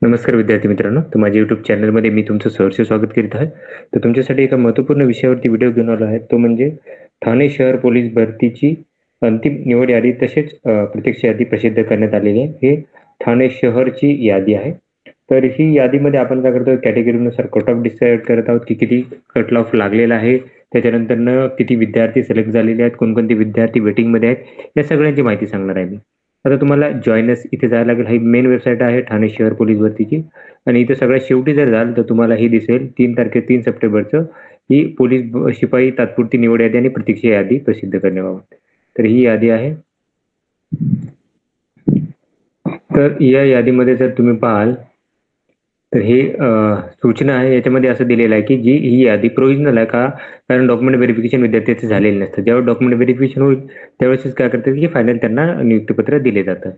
नमस्कार विद्यार्थी मित्रांनो, तर माझ्या YouTube चॅनलमध्ये मी तुमचं सहर्ष स्वागत करीत आहे. तर तुमच्यासाठी एका महत्त्वपूर्ण विषयावरती व्हिडिओ घेऊन आलो आहे. तो म्हणजे ठाणे शहर पोलीस भरतीची अंतिम निवड यादी तसेच प्रत्यक्ष यादी प्रसिद्ध करण्यात आलेली आहे. हे ठाणे शहरची यादी आहे. तर ही यादीमध्ये आपण काय करतो, कॅटेगरीनुसार कट ऑफ डिसाईड करत आहोत, की किती कट ऑफ लागलेला आहे. त्याच्यानंतरनं किती विद्यार्थी सिलेक्ट झालेले आहेत, कोणकोणते विद्यार्थी वेटिंगमध्ये आहेत, या सगळ्यांची माहिती सांगणार आहे मी. आता तुम्हाला जॉइनस इथे जायला लागेल. ही मेन वेबसाईट आहे ठाणे शहर पोलीस भरतीची आणि इथे सगळ्यात शेवटी जर जाल तर तुम्हाला हे दिसेल 3 सप्टेंबरचं ही पोलीस शिपाई तात्पुरती निवड यादी आणि प्रतीक्षा यादी प्रसिद्ध करण्याबाबत. तर ही यादी आहे. तर या यादीमध्ये जर तुम्ही पाहाल तर हे सूचना आहे. याच्यामध्ये असं दिलेलं आहे की ही यादी प्रोव्हिजनल आहे का, कारण डॉक्युमेंट व्हेरिफिकेशन विद्यार्थ्याचे झालेले नसतं. ज्यावेळेस डॉक्युमेंट व्हेरिफिकेशन होईल त्यावेळेस काय करतात की फायनल त्यांना नियुक्तीपत्र दिले जातं.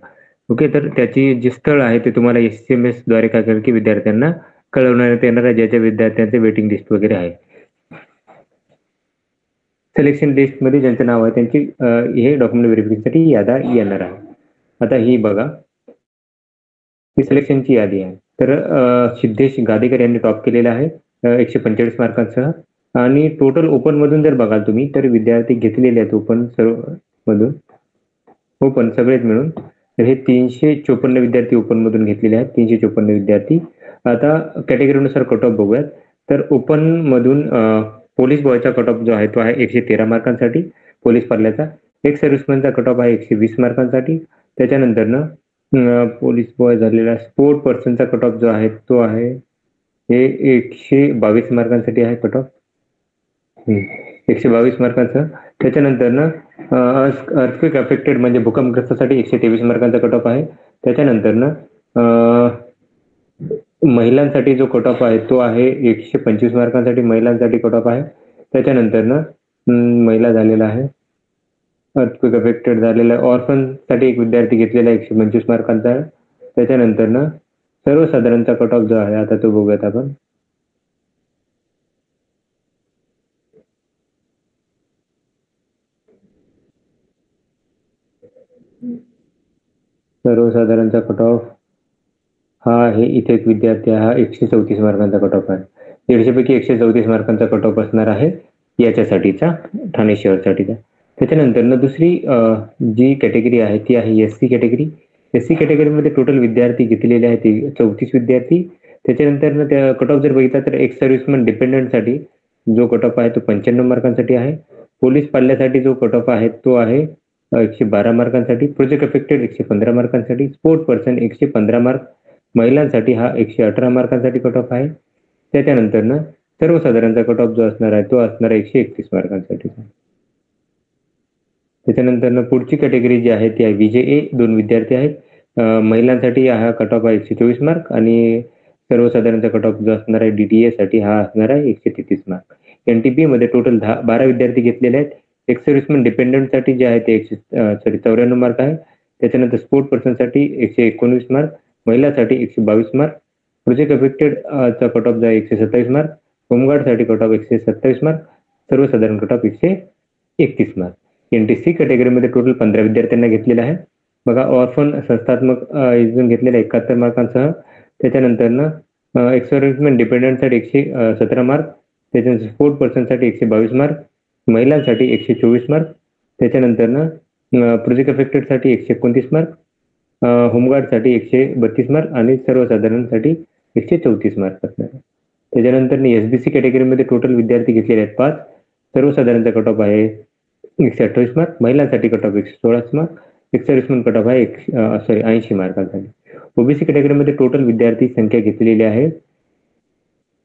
ओके, तर त्याची जे स्थळ आहे ते तुम्हाला SMS द्वारे काय करेल की विद्यार्थ्यांना कळवण्यात येणार आहे, ज्याच्या विद्यार्थ्यांचे वेटिंग लिस्ट वगैरे आहे. सिलेक्शन लिस्टमध्ये ज्यांचं नाव आहे त्यांची हे डॉक्युमेंट व्हेरिफिकेशनसाठी यादा येणार आहे. आता ही बघा, ही सिलेक्शनची यादी आहे. तर सिद्धेश गादेकर यांनी टॉप केलेलं आहे 145 मार्कांसह. आणि टोटल ओपन मधून जर बघाल तुम्ही तर विद्यार्थी घेतलेले आहेत ओपन सर्व मधून, ओपन सगळेच मिळून. तर हे 354 विद्यार्थी ओपन मधून घेतलेले आहेत, 354 विद्यार्थी. आता कॅटेगरीनुसार कट ऑफ बघूयात. तर ओपन मधून पोलीस बॉयचा कट ऑफ जो आहे तो आहे 113 मार्कांसाठी पोलीस पाल्याचा. एक सर्व्हिसमॅनचा कट ऑफ आहे 120 मार्कांसाठी. त्याच्यानंतरनं पोलीस बॉय झालेला स्पोर्ट पर्सनचा कट ऑफ जो आहे तो आहे हे 122 मार्कांसाठी आहे कट ऑफ, 122 मार्कांचा. त्याच्यानंतरनं अर्थक्वेक अफेक्टेड म्हणजे भूकंपग्रस्तासाठी 123 मार्कांचा कट ऑफ आहे. त्याच्यानंतरनं महिलांसाठी जो कट ऑफ आहे तो आहे 125 मार्कांसाठी महिलांसाठी कट ऑफ आहे. त्याच्यानंतरनं महिला झालेला आहे अर्थक्वेक अफेक्टेड झालेला आहे. ऑर्फनसाठी एक विद्यार्थी घेतलेला आहे 125 मार्कांचा. त्याच्यानंतरनं सर्वसाधारणचा कट ऑफ जो आहे आता तो बघूयात आपण. सर्वसाधारणचा कट ऑफ हा आहे, इथे एक विद्यार्थी हा 134 मार्कांचा कट ऑफ आहे. 150 पैकी 134 मार्कांचा कट ऑफ असणार आहे याच्यासाठीचा, ठाणे शहरसाठीचा. त्याच्यानंतर दुसरी जी कॅटेगरी आहे ती आहे SC कॅटेगरी. SC कॅटेगरीमध्ये टोटल विद्यार्थी घेतलेले आहेत 34 विद्यार्थी. त्याच्यानंतर त्या कट ऑफ जर बघितला तर एक सर्व्हिसमन डिपेंडंटसाठी जो कट ऑफ आहे तो 95 मार्कांसाठी आहे. पोलीस पाल्यासाठी जो कट ऑफ आहे तो आहे 112 मार्कांसाठी. प्रोजेक्ट अफेक्टेड 115 मार्कांसाठी. Sport person 115 mark. महिलांसाठी हा 118 मार्कांसाठी कट ऑफ आहे. त्याच्यानंतरनं सर्वसाधारणचा कट ऑफ जो असणार आहे तो असणार आहे 131 मार्कांसाठी. त्याच्यानंतर पुढची कॅटेगरी जी आहे ती आहे VJA. 2 विद्यार्थी आहेत. महिलांसाठी हा कट ऑफ आहे 124 मार्क आणि सर्वसाधारणचा कट ऑफ जो असणार आहे DTA साठी हा असणार आहे 133 मार्क. NTP मध्ये टोटल 12 विद्यार्थी घेतलेले आहेत. एक सर्व्हिसमन डिपेंडंटसाठी जे आहे ते 94 मार्क आहे. त्याच्यानंतर स्पोर्ट पर्सनसाठी 119 मार्क. महिलांसाठी 122 मार्क. प्रोजेक्ट अफेक्टेड चा कट ऑफ जो आहे 127 मार्क. होमगार्डसाठी कट ऑफ 127 मार्क. सर्वसाधारण कट ऑफ 131 मार्क. NTC कॅटेगरीमध्ये टोटल 15 विद्यार्थ्यांना घेतलेलं आहे. बघा, ऑर्फन संस्थात्मक इजून घेतलेला 71 मार्कांसह. त्याच्यानंतरनं एक सर्व्हिसमॅन डिपेंडंटसाठी 117 मार्क. त्याच्यानंतर स्पोर्ट पर्सनसाठी 122 मार्क. महिलांसाठी 124 मार्क. त्याच्यानंतरनं प्रोजेक्ट अफेक्टेडसाठी 129 मार्क. होमगार्डसाठी 132 मार्क आणि सर्वसाधारणसाठी 134 मार्क असणार. त्याच्यानंतर SBC कॅटेगरीमध्ये टोटल विद्यार्थी घेतलेले आहेत 5. सर्वसाधारणचा कट ऑफ आहे 128 मार्क. महिलांसाठी कट ऑफ 116 मार्क. एक सर्व्हिसमन कट ऑफ आहे 80 मार्कांसाठी. OBC कॅटेगरीमध्ये टोटल विद्यार्थी संख्या घेतलेली आहे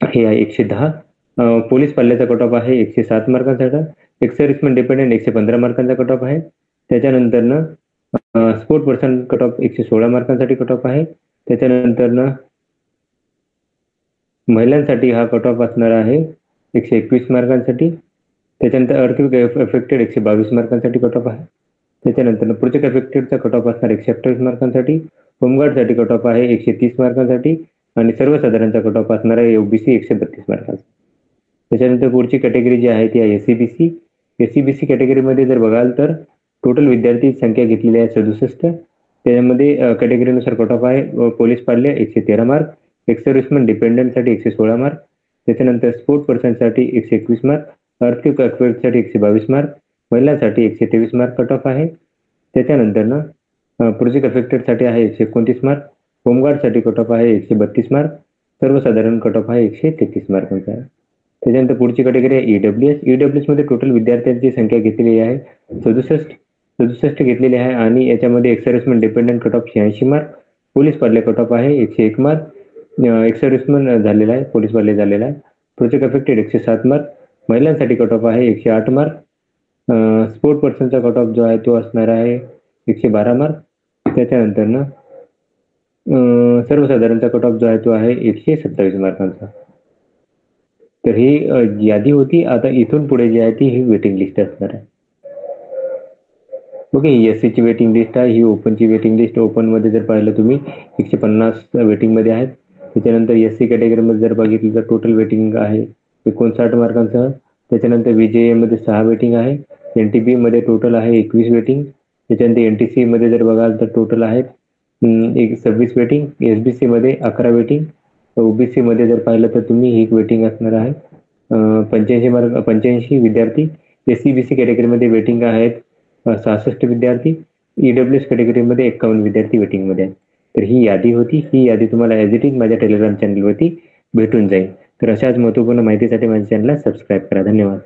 हे आहे 110. पोलीस पाल्याचा कट ऑफ आहे 107 मार्कांसाठी. एक सर्व्हिसमन डिपेंडंट 115 मार्कांचा कट ऑफ आहे. त्याच्यानंतरनं स्पोर्ट पर्सन कट ऑफ 116 मार्कांसाठी कट ऑफ आहे. त्याच्यानंतरनं महिलांसाठी हा कट ऑफ असणार आहे 121 मार्कांसाठी. त्याच्यानंतर अर्थक्वेक अफेक्टेड 122 मार्कांसाठी कट ऑफ आहे. त्याच्यानंतर प्रोजेक्ट अफेक्टेडचा कट ऑफ असणार 128 मार्कांसाठी. होमगार्डसाठी कट ऑफ आहे 130 मार्कांसाठी आणि सर्वसाधारणचा कट ऑफ असणार आहे OBC 132 मार्कांचा. त्याच्यानंतर पुढची कॅटेगरी जी आहे ती आहे SCBC. SCBC कॅटेगरीमध्ये जर बघाल तर टोटल विद्यार्थी संख्या घेतलेली आहे 67. त्याच्यामध्ये कॅटेगरीनुसार कट ऑफ आहे. पोलीस पाल्य 113 मार्क, एक्स सर्व्हिसमन डिपेंडंटसाठी 116 मार्क, त्याच्यानंतर स्पोर्ट पर्सनसाठी 121 मार्क, आर्थिक साठी 122 मार्क, महिलांसाठी 123 मार्क कट ऑफ आहे. त्याच्यानंतर ना प्रोजेक्ट अफेक्टेडसाठी आहे 129 मार्क, होमगार्डसाठी कट ऑफ आहे 132 मार्क, सर्वसाधारण कट ऑफ आहे 133 मार्कांचा आहे. त्याच्यानंतर पुढची कॅटेगरी आहे ईडब्ल्यूएस. ईडब्ल्यूएस मध्ये टोटल विद्यार्थ्यांची संख्या घेतलेली आहे 67 घेतलेली आहे आणि याच्यामध्ये x serviceman dependent cut off 86 mark, police पाल्य कट ऑफ आहे 101 मार्क, एक्स सर्व्हिसमन झालेला आहे, पोलीस पाल्य झालेला आहे. प्रोजेक्ट अफेक्टेड 107 मार्क, महिलांसाठी कट ऑफ आहे 108 मार्क, स्पोर्ट पर्सनचा कट ऑफ जो आहे तो असणार आहे 112 मार्क. त्याच्यानंतर ना सर्वसाधारणचा कट ऑफ जो आहे तो आहे 127 मार्कांचा. तर ही यादी होती. आता इथून पुढे जी आहे ती ही वेटिंग लिस्ट असणार आहे. ओके, एससी ची वेटिंग लिस्ट आहे, ही ओपनची वेटिंग लिस्ट. ओपन मध्ये जर पाहिलं तुम्ही 150 वेटिंग मध्ये आहेत. त्याच्यानंतर एससी कॅटेगरीमध्ये जर बघितलं तर टोटल वेटिंग आहे 59 मार्कांसह. त्याच्यानंतर विजेए मध्ये 6 वेटिंग आहे, एनटीबी मध्ये टोटल आहे 21 वेटिंग. त्याच्यानंतर एनटीसी मध्ये जर बघाल तर टोटल आहेत 26 वेटिंग, एसबीसी मध्ये 11 वेटिंग, ओबीसी मध्ये जर पाहिलं तर तुम्ही ही वेटिंग असणार आहे 85 विद्यार्थी. एससीबीसी कॅटेगरीमध्ये वेटिंग आहेत 66 विद्यार्थी, ईडब्ल्यूएस कॅटेगरीमध्ये 51 विद्यार्थी वेटिंग मध्ये आहेत. तर ही यादी होती. ही यादी तुम्हाला ॲज इट इज माझ्या टेलिग्राम चॅनलवरती भेटून जाईल. तर अशाच महत्त्वपूर्ण माहितीसाठी माझ्या चॅनलला सबस्क्राईब करा. धन्यवाद.